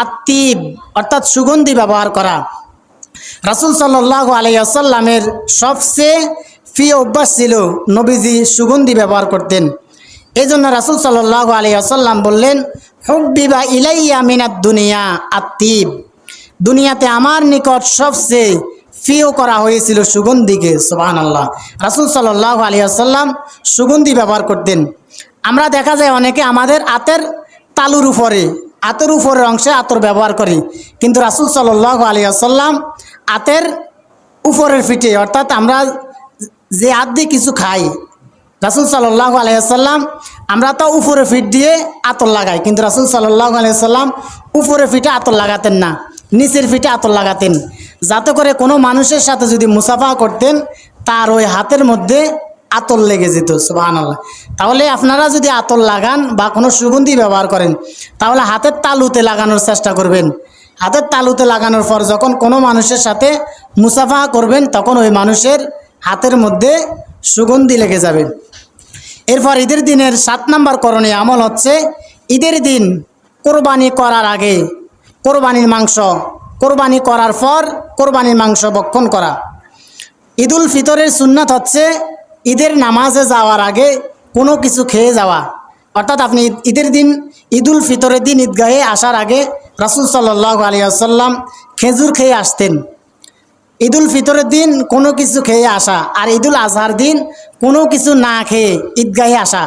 আত্তিব অর্থাৎ সুগন্ধি ব্যবহার করা। রাসূল সাল্লাল্লাহু আলাইহি ওয়াসাল্লামের সবচেয়ে প্রিয় অভ্যাস ছিল নবীজি সুগন্ধি ব্যবহার করতেন। এই জন্য রাসূল সাল্লাল্লাহু আলাইহি ওয়াসাল্লাম বললেন, হুব্বিবা ইলাইয়া মিনাদ দুনিয়া আত্তিব, দুনিয়াতে আমার নিকট সবচেয়ে প্রিয় করা হয়েছিল সুগন্ধিকে। সুবহানাল্লাহ। রাসূল সাল্লাল্লাহু আলাইহি ওয়াসাল্লাম সুগন্ধি ব্যবহার করতেন। আমরা দেখা যায় অনেকে আমাদের আতের তালুর উপরে, আতের উপরের অংশে আতর ব্যবহার করি, কিন্তু রাসূল সাল্লাল্লাহু আলাইহি ওয়াসাল্লাম আতের উপরের ফিটে, অর্থাৎ আমরা যে হাত দিয়ে কিছু খাই, রাসূল সাল্লাল্লাহু আলাইহি ওয়াসাল্লাম আমরা তো উপরে ফিট দিয়ে আতর লাগাই, কিন্তু রাসূল সাল্লাল্লাহু আলাইহি ওয়াসাল্লাম উপরে ফিটে আতর লাগাতেন না, নিচের ফিটে আতর লাগাতেন, যাতে করে কোনো মানুষের সাথে যদি মুসাফা করতেন তার ওই হাতের মধ্যে আতর লেগে যেত। সুবহানাল্লাহ। তাহলে আপনারা যদি আতর লাগান বা কোনো সুগন্ধি ব্যবহার করেন, তাহলে হাতের তালুতে লাগানোর চেষ্টা করবেন। হাতের তালুতে লাগানোর পর যখন কোনো মানুষের সাথে মুসাফা করবেন, তখন ওই মানুষের হাতের মধ্যে সুগন্ধি লেগে যাবে। এরপর ঈদের দিনের 7 নম্বর করণীয় আমল হচ্ছে, ঈদের দিন কোরবানি করার আগে কোরবানির মাংস, কোরবানি করার পর কোরবানির মাংস ভক্ষণ করা। ঈদুল ফিতরের সুন্নাত হচ্ছে ঈদের নামাজে যাওয়ার আগে কোনো কিছু খেয়ে যাওয়া, অর্থাৎ আপনি ঈদের দিন, ঈদুল ফিতরের দিন ঈদগাহে আসার আগে রাসূল সাল্লাল্লাহু আলাইহি ওয়াসাল্লাম খেজুর খেয়ে আসতেন। ঈদুল ফিতরের দিন কোনো কিছু খেয়ে আসা, আর ঈদুল আজহার দিন কোনো কিছু না খেয়ে ঈদগাহে আসা,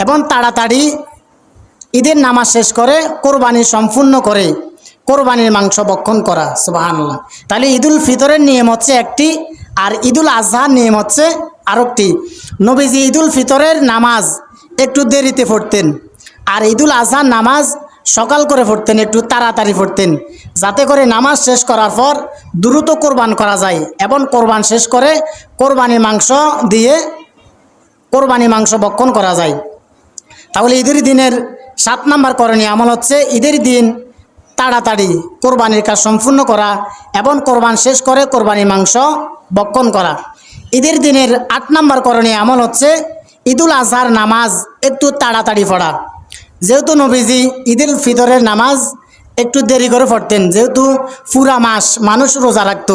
এবং তাড়াতাড়ি ঈদের নামাজ শেষ করে কোরবানি সম্পূর্ণ করে কোরবানির মাংস ভক্ষণ করা। সুবহানাল্লাহ। তাহলে ঈদুল ফিতরের নিয়ম হচ্ছে একটি, আর ঈদুল আজহার নিয়ম হচ্ছে আরেকটি। নবীজি ঈদুল ফিতরের নামাজ একটু দেরিতে পড়তেন, আর ঈদুল আজহার নামাজ সকাল করে পড়তেন, একটু তাড়াতাড়ি পড়তেন, যাতে করে নামাজ শেষ করার পর দ্রুত কোরবান করা যায় এবং কোরবান শেষ করে কোরবানির মাংস দিয়ে কোরবানি মাংস ভক্ষণ করা যায়। তাহলে ঈদের দিনের 7 নম্বর করণীয় আমল হচ্ছে ঈদের দিন তাড়াতাড়ি কোরবানির কাজ সম্পূর্ণ করা এবং কোরবান শেষ করে কোরবানির মাংস ভক্ষণ করা। ঈদের দিনের 8 নম্বর করণীয় আমল হচ্ছে ঈদুল আজহার নামাজ একটু তাড়াতাড়ি পড়া। যেহেতু নবীজি ঈদুল ফিতরের নামাজ একটু দেরি করে পড়তেন, যেহেতু পুরা মাস মানুষ রোজা রাখত,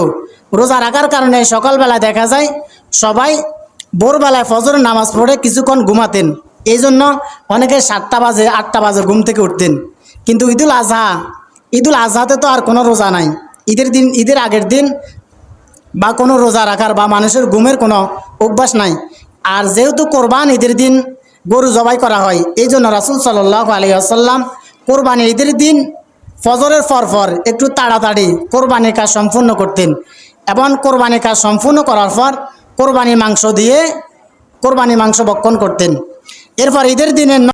রোজা রাখার কারণে সকালবেলা দেখা যায় সবাই ভোরবেলায় ফজরের নামাজ পড়ে কিছুক্ষণ ঘুমাতেন, এই জন্য অনেকে 7টা বাজে 8টা বাজে ঘুম থেকে উঠতেন। কিন্তু ঈদুল আজহাতে তো আর কোনো রোজা নাই, ঈদের দিন, ঈদের আগের দিন বা কোনো রোজা রাখার বা মানুষের ঘুমের কোনো অভ্যাস নাই। আর যেহেতু কোরবান ঈদের দিন গরু জবাই করা হয়, এই জন্য রাসূল সাল্লাল্লাহু আলাইহি ওয়াসাল্লাম কোরবানি ঈদের দিন ফজরের পর একটু তাড়াতাড়ি কোরবানির কাজ সম্পূর্ণ করতেন, এবং কোরবানির কাজ সম্পূর্ণ করার পর কোরবানির মাংস দিয়ে কোরবানির মাংস ভক্ষণ করতেন। এরপর ঈদের দিনের